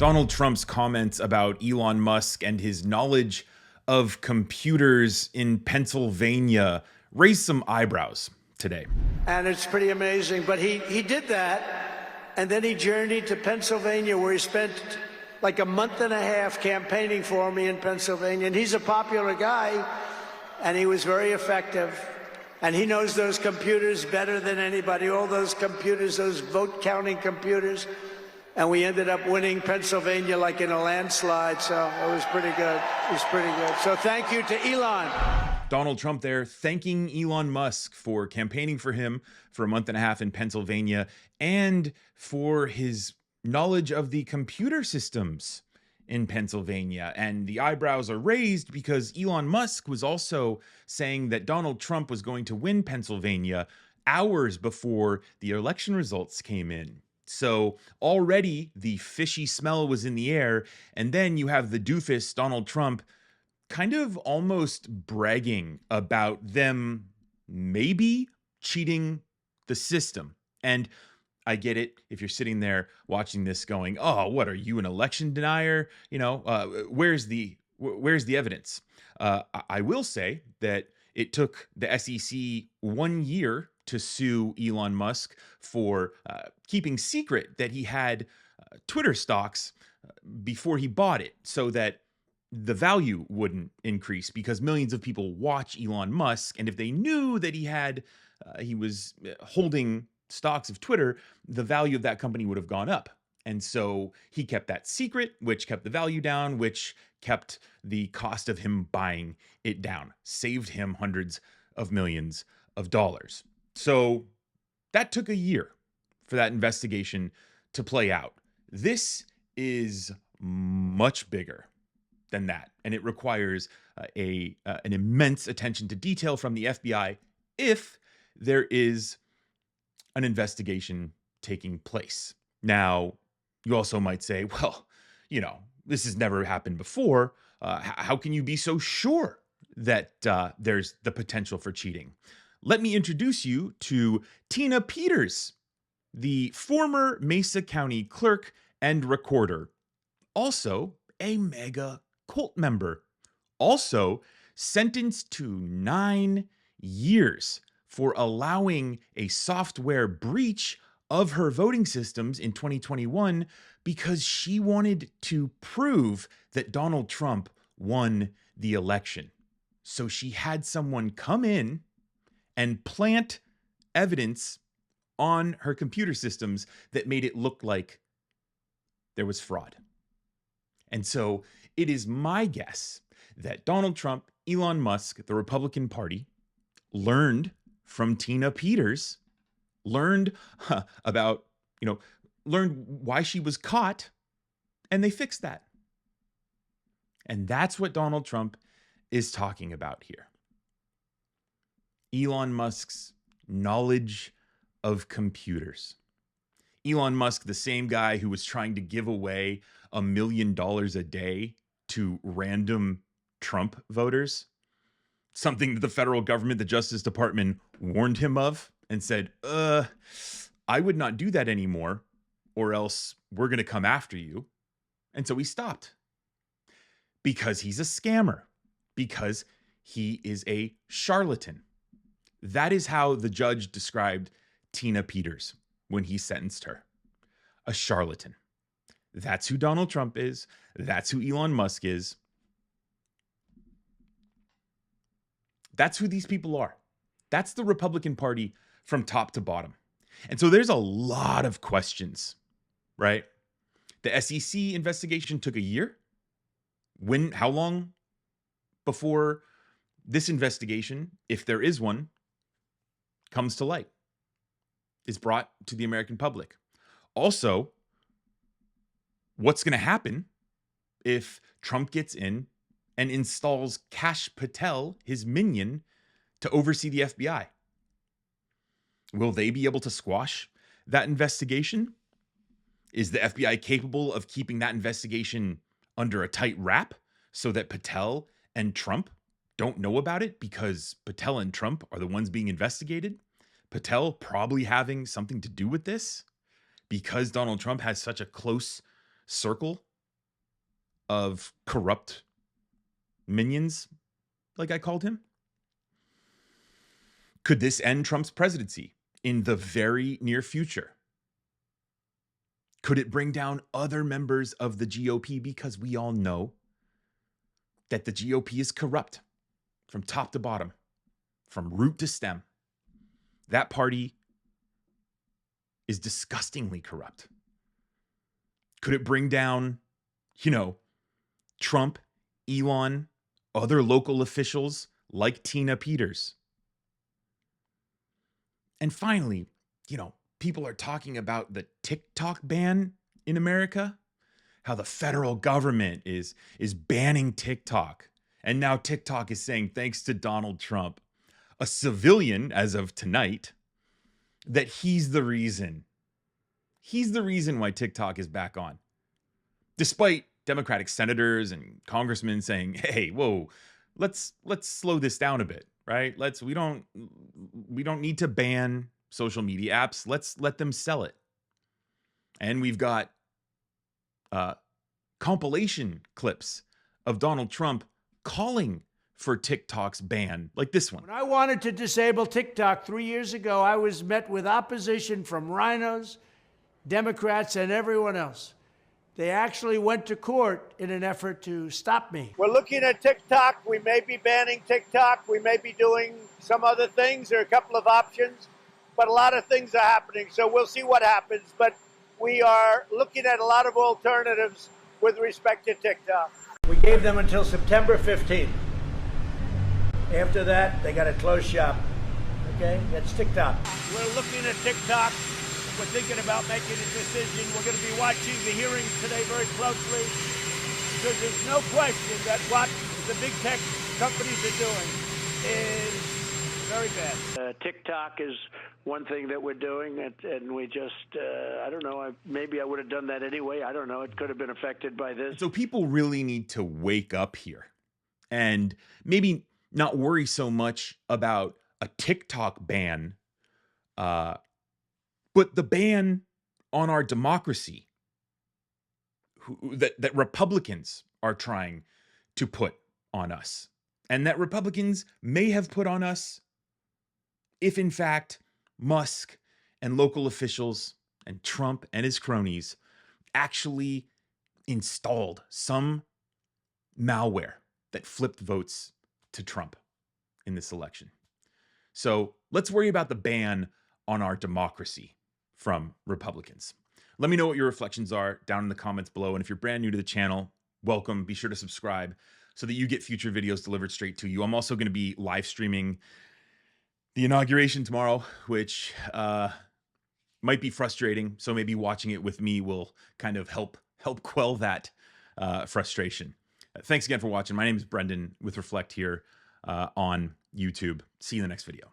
Donald Trump's comments about Elon Musk and his knowledge of computers in Pennsylvania raised some eyebrows today. And it's pretty amazing. But he did that, and then he journeyed to Pennsylvania, where he spent like a month and a half campaigning for me in Pennsylvania. And he's a popular guy, and he was very effective. And he knows those computers better than anybody, all those computers, those vote-counting computers. And we ended up winning Pennsylvania like in a landslide, so it was pretty good. It was pretty good. So thank you to Elon. Donald Trump there thanking Elon Musk for campaigning for him for a month and a half in Pennsylvania and for his knowledge of the computer systems in Pennsylvania. And the eyebrows are raised because Elon Musk was also saying that Donald Trump was going to win Pennsylvania hours before the election results came in. So already the fishy smell was in the air. And then you have the doofus Donald Trump kind of almost bragging about them maybe cheating the system. And I get it if you're sitting there watching this going, oh, what are you, an election denier? You know, where's the evidence? I will say that it took the SEC 1 year to sue Elon Musk for keeping secret that he had Twitter stocks before he bought it, so that the value wouldn't increase, because millions of people watch Elon Musk, and if they knew that he was holding stocks of Twitter, the value of that company would have gone up. And so he kept that secret, which kept the value down, which kept the cost of him buying it down, saved him hundreds of millions of dollars. So that took a year for that investigation to play out. This is much bigger than that, and it requires an immense attention to detail from the FBI if there is an investigation taking place. Now, you also might say, well, you know, this has never happened before. How can you be so sure that there's the potential for cheating? Let me introduce you to Tina Peters, the former Mesa County clerk and recorder, also a mega cult member, also sentenced to 9 years for allowing a software breach of her voting systems in 2021 because she wanted to prove that Donald Trump won the election. So she had someone come in and plant evidence on her computer systems that made it look like there was fraud. And so it is my guess that Donald Trump, Elon Musk, the Republican Party, learned from Tina Peters, learned why she was caught, and they fixed that. And that's what Donald Trump is talking about here. Elon Musk's knowledge of computers. Elon Musk, the same guy who was trying to give away $1 million a day to random Trump voters, something that the federal government, the Justice Department, warned him of and said, I would not do that anymore, or else we're going to come after you. And so he stopped because he's a scammer, because he is a charlatan. That is how the judge described Tina Peters when he sentenced her. A charlatan. That's who Donald Trump is. That's who Elon Musk is. That's who these people are. That's the Republican Party from top to bottom. And so there's a lot of questions, right? The SEC investigation took a year. How long before this investigation, if there is one, comes to light, is brought to the American public? Also, what's going to happen if Trump gets in and installs Kash Patel, his minion, to oversee the FBI? Will they be able to squash that investigation? Is the FBI capable of keeping that investigation under a tight wrap so that Patel and Trump don't know about it, because Patel and Trump are the ones being investigated? Patel probably having something to do with this because Donald Trump has such a close circle of corrupt minions, like I called him? Could this end Trump's presidency in the very near future? Could it bring down other members of the GOP? Because we all know that the GOP is corrupt from top to bottom, from root to stem. That party is disgustingly corrupt. Could it bring down, Trump, Elon, other local officials like Tina Peters? And finally, people are talking about the TikTok ban in America, how the federal government is banning TikTok. And now TikTok is saying, thanks to Donald Trump, a civilian, as of tonight, that he's the reason. He's the reason why TikTok is back on. Despite Democratic senators and congressmen saying, hey, whoa, let's slow this down a bit, right? We don't need to ban social media apps. Let's let them sell it. And we've got compilation clips of Donald Trump calling for TikTok's ban, like this one. When I wanted to disable TikTok 3 years ago, I was met with opposition from rhinos, Democrats, and everyone else. They actually went to court in an effort to stop me. We're looking at TikTok. We may be banning TikTok. We may be doing some other things. There are a couple of options, but a lot of things are happening. So we'll see what happens. But we are looking at a lot of alternatives with respect to TikTok. We gave them until September 15th. After that, they got to close shop. Okay? That's TikTok. We're looking at TikTok. We're thinking about making a decision. We're going to be watching the hearings today very closely because there's no question that what the big tech companies are doing is very bad. TikTok is one thing that we're doing, and we just, I don't know, maybe I would have done that anyway. I don't know. It could have been affected by this. So people really need to wake up here and maybe not worry so much about a TikTok ban, but the ban on our democracy that Republicans are trying to put on us, and that Republicans may have put on us if, in fact, Musk and local officials and Trump and his cronies actually installed some malware that flipped votes to Trump in this election. So let's worry about the ban on our democracy from Republicans. Let me know what your reflections are down in the comments below. And if you're brand new to the channel, welcome. Be sure to subscribe so that you get future videos delivered straight to you. I'm also going to be live streaming the inauguration tomorrow, which might be frustrating. So maybe watching it with me will kind of help quell that frustration. Thanks again for watching. My name is Brendan with Reflect here on YouTube. See you in the next video.